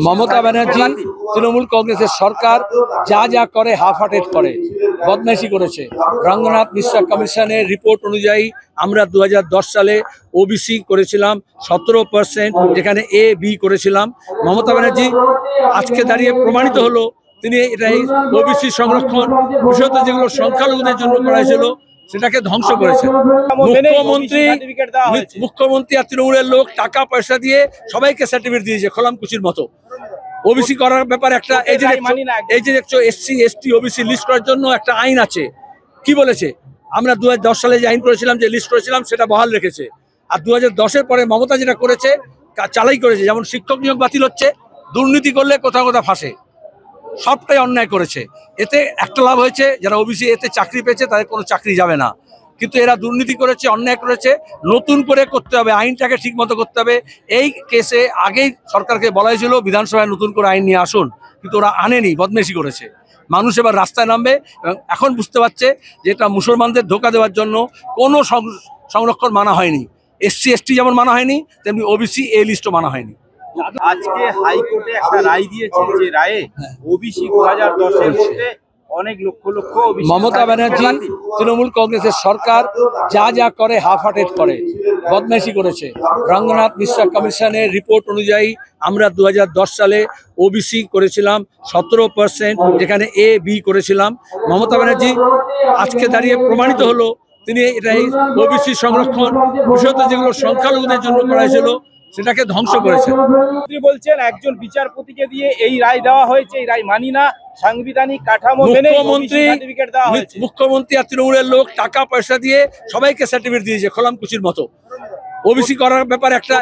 মমতা ব্যানার্জি তৃণমূল কংগ্রেসের সরকার যা যা করে হাফ হার্টেড করে, বদমাইশি করেছে। রঙ্গনাথ মিশ্রা কমিশনের রিপোর্ট অনুযায়ী আমরা 2010 সালে ওবিসি করেছিলাম 17%, যেখানে এ বি করেছিলাম। মমতা ব্যানার্জি আজকে দাঁড়িয়ে প্রমাণিত হলো তিনি এটাই ওবিসি সংরক্ষণ, বিশেষত যেগুলো সংখ্যালঘুদের জন্য করা হয়েছিল সেটাকে ধ্বংস করেছে। মুখ্যমন্ত্রী আর তৃণমূলের লোক টাকা পয়সা দিয়ে সবাইকে সার্টিফিকেট দিয়েছে খোলামকুচির মতো। ওবিসি করার ব্যাপারে একটা এই যে দেখছো এসসি এসটি ওবিসি লিস্ট করার জন্য একটা আইন আছে। কি বলেছে? আমরা 2010 সালে যে আইন করেছিলাম, যে লিস্ট করেছিলাম, সেটা বহাল রেখেছে। আর 2010-এর পরে মমতা যেটা করেছে চালাই করেছে। যেমন শিক্ষক নিয়োগ বাতিল হচ্ছে, দুর্নীতি করলে কোথাও কোথাও ফাঁসে, সবটাই অন্যায় করেছে। এতে একটা লাভ হয়েছে, যারা ওবিসি এতে চাকরি পেয়েছে তাদের কোনো চাকরি যাবে না। কিন্তু এরা দুর্নীতি করেছে, অন্যায় করেছে। নতুন করে করতে হবে, আইনটাকে ঠিক মতো করতে হবে। এই কেসে আগেই সরকারকে বলা হয়েছিল বিধানসভায় নতুন করে আইন নিয়ে আসুন, কিন্তু ওরা আনেনি, বদমেশি করেছে। মানুষ এবার রাস্তায় নামবে। এখন বুঝতে পারছে যে এটা মুসলমানদের ধোঁকা দেওয়ার জন্য কোনো সংরক্ষণ মানা হয়নি। এসসি এসটি যেমন মানা হয়নি, তেমনি ওবিসি এ লিস্টও মানা হয়নি। আজকে হাইকোর্টে একটা রায় দিয়েছে, যে রায়ে ওবিসি 2010-এর মধ্যে অনেক লক্ষ লক্ষ মমতা ব্যানার্জি তৃণমূল কংগ্রেসের সরকার যা যা করে হাফ হার্টেড করে, বদমাইশি করেছে। রঙ্গনাথ মিশ্রা কমিশনের রিপোর্ট অনুযায়ী আমরা 2010 সালে ওবিসি করেছিলাম 17%, যেখানে এ বি করেছিলাম। মমতা ব্যানার্জি আজকে দাঁড়িয়ে প্রমাণিত হলো তিনি এটাই ওবিসি সংরক্ষণ, বিশেষত যেগুলো সংখ্যালঘুদের জন্য করা হয়েছিল সেটাকে ধ্বংস করেছে। বলছেন একজন বিচারপতিকে দিয়ে এই রায় দেওয়া হয়েছে, এই রায় মানি না, সাংবিধানিক কাঠামো মেনে সার্টিফিকেট দেওয়া হয়েছে। মুখ্যমন্ত্রী আর তৃণমূলের লোক টাকা পয়সা দিয়ে সবাইকে সার্টিফিকেট দিয়েছে খোলামকুচির মতো। ওবিসি করার ব্যাপারে একটা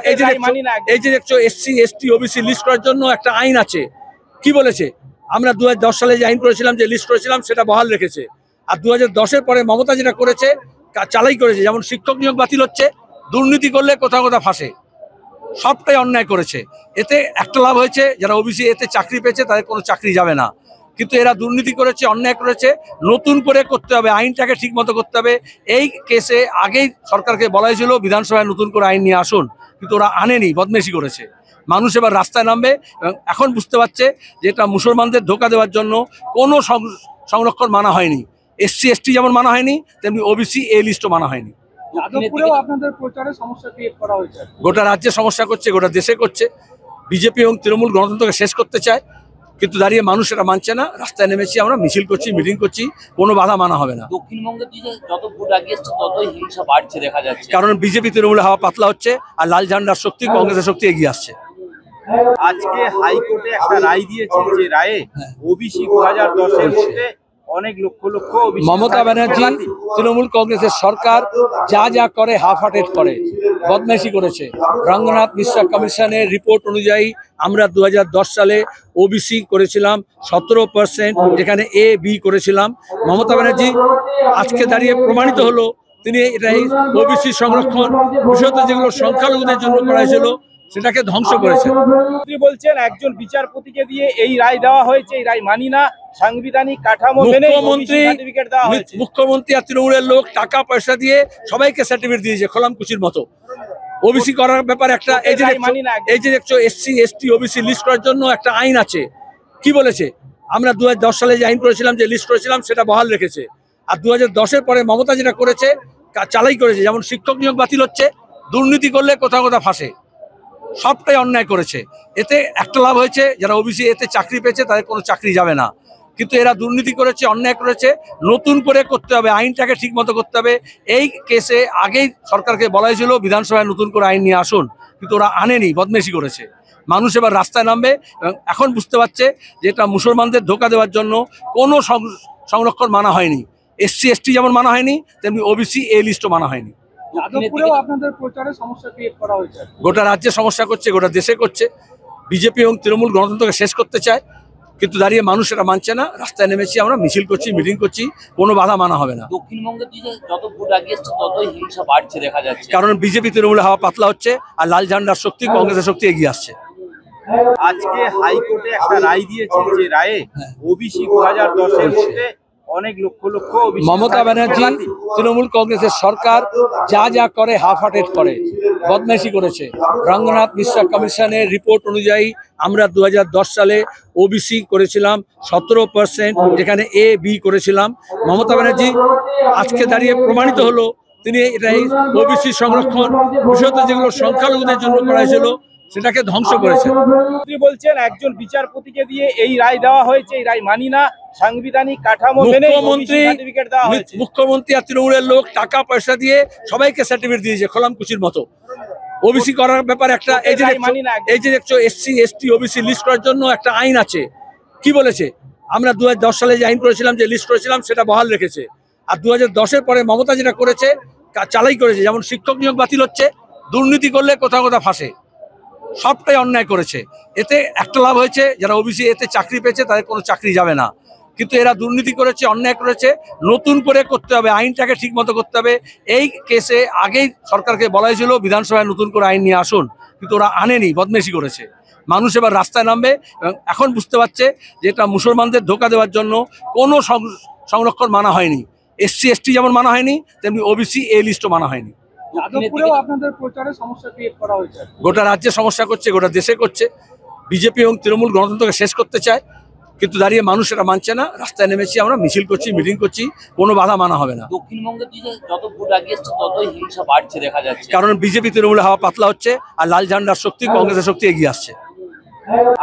এই যে দেখছো এসসি এসটি ওবিসি লিস্ট করার জন্য একটা আইন আছে। কি বলেছে? আমরা 2010 সালে যে আইন করেছিলাম, যে লিস্ট করেছিলাম, সেটা বহাল রেখেছে। আর 2010-এর পরে মমতা যেটা করেছে চালাই করেছে। যেমন শিক্ষক নিয়োগ বাতিল হচ্ছে, দুর্নীতি করলে কোথাও কোথাও ফাঁসে, সবটাই অন্যায় করেছে। এতে একটা লাভ হয়েছে, যারা ওবিসি এতে চাকরি পেয়েছে তাদের কোনো চাকরি যাবে না। কিন্তু এরা দুর্নীতি করেছে, অন্যায় করেছে। নতুন করে করতে হবে, আইনটাকে ঠিক মতো করতে হবে। এই কেসে আগেই সরকারকে বলা হয়েছিল বিধানসভায় নতুন করে আইন নিয়ে আসুন, কিন্তু ওরা আনেনি, বদমেশি করেছে। মানুষ এবার রাস্তায় নামবে। এখন বুঝতে পারছে যে এটা মুসলমানদের ধোঁকা দেওয়ার জন্য কোনো সংরক্ষণ মানা হয়নি। এসসি এসটি যেমন মানা হয়নি, তেমনি ওবিসি এ লিস্টও মানা হয়নি। গোটা রাজ্যে সমস্যা করছে, গোটা দেশে করছে। বিজেপি এবং তৃণমূল গণতন্ত্রকে শেষ করতে চায়, কিন্তু দাঁড়িয়ে মানুষ এটা মানছে না। রাস্তায় নেমেছি আমরা, মিছিল করছি, মিটিং করছি, কোনো বাধা মানা হবে না। দক্ষিণবঙ্গের দিকে যত ভোট এগিয়ে আসছে ততই হিংসা বাড়ছে দেখা যাচ্ছে, কারণ বিজেপি তৃণমূলের হাওয়া পাতলা হচ্ছে, আর লাল ঝান্ডার শক্তি, কংগ্রেসের শক্তি এগিয়ে আসছে। আজকে হাইকোর্টে একটা রায় দিয়েছে, যে রায়ে ওবিসি 2010-এর মধ্যে অনেক লক্ষ লক্ষ মমতা ব্যানার্জি তৃণমূল কংগ্রেসের সরকার যা যা করে হাফ হার্টেড করে, বদমাইশি করেছে। রঙ্গনাথ মিশ্রা কমিশনের রিপোর্ট অনুযায়ী আমরা 2010 সালে ওবিসি করেছিলাম 17%, যেখানে এ বি করেছিলাম। মমতা ব্যানার্জি আজকে দাঁড়িয়ে প্রমাণিত হলো তিনি এটাই ওবিসি সংরক্ষণ, বিশেষত যেগুলো সংখ্যালঘুদের জন্য করা হয়েছিল সেটাকে ধ্বংস করেছে। বলছেন একজন বিচারপতিকে দিয়ে এই রায় দেওয়া হয়েছে, এই রায় মানি না, সাংবিধানিক কাঠামো মেনে সার্টিফিকেট দেওয়া হয়েছে। মুখ্যমন্ত্রী আর তৃণমূলের লোক টাকা পয়সা দিয়ে সবাইকে সার্টিফিকেট দিয়েছে খোলামকুচির মতো। ওবিসি করার ব্যাপারে একটা এই যে দেখছো এসসি এসটি ওবিসি লিস্ট করার জন্য একটা আইন আছে। কি বলেছে? আমরা 2010 সালে যে আইন করেছিলাম, যে লিস্ট করেছিলাম, সেটা বহাল রেখেছে। আর 2010-এর পরে মমতা যেটা করেছে চালাই করেছে। যেমন শিক্ষক নিয়োগ বাতিল হচ্ছে, দুর্নীতি করলে কোথাও কোথাও ফাঁসে, সবটাই অন্যায় করেছে। এতে একটা লাভ হয়েছে, যারা ওবিসি এতে চাকরি পেয়েছে তাদের কোনো চাকরি যাবে না। কিন্তু এরা দুর্নীতি করেছে, অন্যায় করেছে। নতুন করে করতে হবে, আইনটাকে ঠিক মতো করতে হবে। এই কেসে আগেই সরকারকে বলা হয়েছিল বিধানসভায় নতুন করে আইন নিয়ে আসুন, কিন্তু ওরা আনেনি, বদমেশি করেছে। মানুষ এবার রাস্তায় নামবে। এখন বুঝতে পারছে যে এটা মুসলমানদের ধোঁকা দেওয়ার জন্য কোনো সংরক্ষণ মানা হয়নি। এসসি এসটি যেমন মানা হয়নি, তেমনি ওবিসি এ লিস্টও মানা হয়নি। গোটা রাজ্যে সমস্যা করছে, গোটা দেশে করছে। বিজেপি এবং তৃণমূল গণতন্ত্রকে শেষ করতে চায়, কিন্তু দাঁড়িয়ে মানুষ এটা মানছে না। রাস্তায় নেমেছি আমরা, মিছিল করছি, মিটিং করছি, কোনো বাধা মানা হবে না। দক্ষিণবঙ্গের দিকে যত ভোট এগিয়ে আসছে ততই হিংসা বাড়ছে দেখা যাচ্ছে, কারণ বিজেপি তৃণমূলের হাওয়া পাতলা হচ্ছে, আর লাল ঝান্ডার শক্তি, কংগ্রেসের শক্তি এগিয়ে আসছে। আজকে হাইকোর্টে একটা রায় দিয়েছে, যে রায়ে ওবিসি 2010-এর মধ্যে অনেক লক্ষ লক্ষ মমতা ব্যানার্জি তৃণমূল কংগ্রেসের সরকার যা যা করে হাফ হার্টেড করে, বদমাইশি করেছে। রঙ্গনাথ মিশ্রা কমিশনের রিপোর্ট অনুযায়ী আমরা 2010 সালে ওবিসি করেছিলাম 17%, যেখানে এ বি করেছিলাম। মমতা ব্যানার্জি আজকে দাঁড়িয়ে প্রমাণিত হলো তিনি এটাই ওবিসি সংরক্ষণ, বিশেষত যেগুলো সংখ্যালঘুদের জন্য করা হয়েছিল সেটাকে ধ্বংস করেছেন। মন্ত্রী বলছেন একজন বিচারপতিকে দিয়ে এই রায় দেওয়া হয়েছে, এই রায় মানি না, সাংবিধানিক কাঠামো মেনে সার্টিফিকেট দেওয়া হয়েছে। মুখ্যমন্ত্রী আর তৃণমূলের লোক টাকা পয়সা দিয়ে সবাইকে সার্টিফিকেট দিয়েছে খোলামকুচির মতো। ওবিসি করার ব্যাপারে একটা এই যে দেখছো এসসি এসটি ওবিসি লিস্ট করার জন্য একটা আইন আছে। কি বলেছে? আমরা 2010 সালে যে আইন করেছিলাম, যে লিস্ট করেছিলাম, সেটা বহাল রেখেছে। আর 2010-এর পরে মমতা যেটা করেছে চালাই করেছে। যেমন শিক্ষক নিয়োগ বাতিল হচ্ছে, দুর্নীতি করলে কোথাও কোথাও ফাঁসে, সবটাই অন্যায় করেছে। এতে একটা লাভ হয়েছে, যারা ওবিসি এতে চাকরি পেয়েছে তাদের কোনো চাকরি যাবে না। কিন্তু এরা দুর্নীতি করেছে, অন্যায় করেছে। নতুন করে করতে হবে, আইনটাকে ঠিক মতো করতে হবে। এই কেসে আগেই সরকারকে বলা হয়েছিল বিধানসভায় নতুন করে আইন নিয়ে আসুন, কিন্তু ওরা আনেনি, বদমেশি করেছে। মানুষ এবার রাস্তায় নামবে এবং এখন বুঝতে পারছে যে এটা মুসলমানদের ধোঁকা দেওয়ার জন্য কোনো সংরক্ষণ মানা হয়নি। এসসি এসটি যেমন মানা হয়নি, তেমনি ওবিসি এ লিস্টও মানা হয়নি। আপনাদের প্রচারে সমস্যা ক্রিয়েট করা হয়েছে, গোটা রাজ্যে সমস্যা করছে, গোটা দেশে করছে। বিজেপি এবং তৃণমূল গণতন্ত্রকে শেষ করতে চায়, কিন্তু দাঁড়িয়ে মানুষ এটা মানছে না। রাস্তায় নেমেছি, আমরা মিছিল করছি, মিটিং করছি, কোনো বাধা মানা হবে না। দক্ষিণবঙ্গের দিকে যত ভোট এগিয়ে আসছে ততই হিংসা বাড়ছে দেখা যাচ্ছে, কারণ বিজেপি তৃণমূলের হাওয়া পাতলা হচ্ছে আর লাল ঝান্ডার শক্তি, কংগ্রেসের শক্তি এগিয়ে আসছে।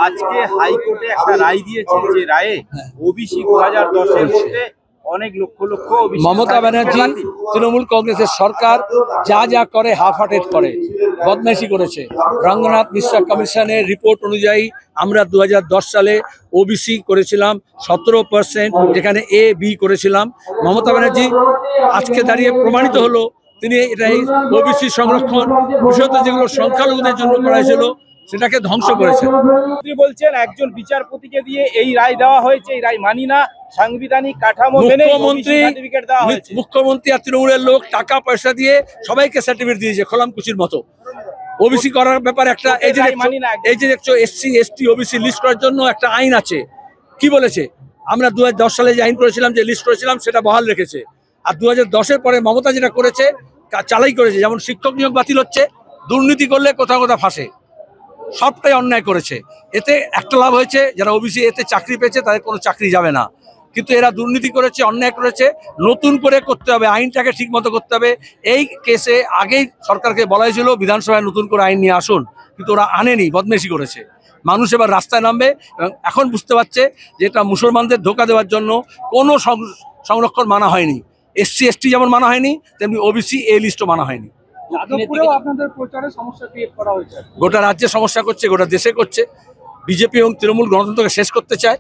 আজকে হাইকোর্টে একটা রায় দিয়েছে, যে রায়ে ওবিসি 2010-এর মধ্যে অনেক লক্ষ লক্ষ মমতা ব্যানার্জি তৃণমূল কংগ্রেসের সরকার যা যা করে হাফ হার্টেড করে, বদমাইশি করেছে। রঙ্গনাথ মিশ্রা কমিশনের রিপোর্ট অনুযায়ী আমরা 2010 সালে ওবিসি করেছিলাম 17%, যেখানে এ বি করেছিলাম। মমতা ব্যানার্জি আজকে দাঁড়িয়ে প্রমাণিত হলো তিনি এটাই ওবিসি সংরক্ষণ, বিশেষত যেগুলো সংখ্যালঘুদের জন্য করা হয়েছিল সেটাকে ধ্বংস করেছেন। মন্ত্রী বলছেন একজন বিচারপতিকে দিয়ে এই রায় দেওয়া হয়েছে, এই রায় মানি না, সাংবিধানিক কাঠামো মেনে সার্টিফিকেট দেওয়া হয়েছে। মুখ্যমন্ত্রী আর তৃণমূলের লোক টাকা পয়সা দিয়ে সবাইকে সার্টিফিকেট দিয়েছে খোলামকুচির মতো। ওবিসি করার ব্যাপারে একটা এই যে দেখছো এসসি এসটি ওবিসি লিস্ট করার জন্য একটা আইন আছে। কি বলেছে? আমরা 2010 সালে যে আইন করেছিলাম, যে লিস্ট করেছিলাম, সেটা বহাল রেখেছে। আর 2010-এর পরে মমতা যেটা করেছে চালাই করেছে। যেমন শিক্ষক নিয়োগ বাতিল হচ্ছে, দুর্নীতি করলে কোথাও কোথাও ফাঁসে, সবটাই অন্যায় করেছে। এতে একটা লাভ হয়েছে, যারা ওবিসি এতে চাকরি পেয়েছে তাদের কোনো চাকরি যাবে না। কিন্তু এরা দুর্নীতি করেছে, অন্যায় করেছে। নতুন করে করতে হবে, আইনটাকে ঠিক মতো করতে হবে। এই কেসে আগেই সরকারকে বলা হয়েছিল বিধানসভায় নতুন করে আইন নিয়ে আসুন, কিন্তু ওরা আনেনি, বদমেশি করেছে। মানুষ এবার রাস্তায় নামবে এবং এখন বুঝতে পারছে যে এটা মুসলমানদের ধোঁকা দেওয়ার জন্য কোনো সংরক্ষণ মানা হয়নি। এসসি এসটি যেমন মানা হয়নি, তেমনি ওবিসি এ লিস্টও মানা হয়নি। আপনাদের প্রচারে সমস্যা ক্রিয়েট করা হয়েছে, গোটা রাজ্যে সমস্যা করছে, গোটা দেশে করছে। বিজেপি এবং তৃণমূল গণতন্ত্রকে শেষ করতে চায়,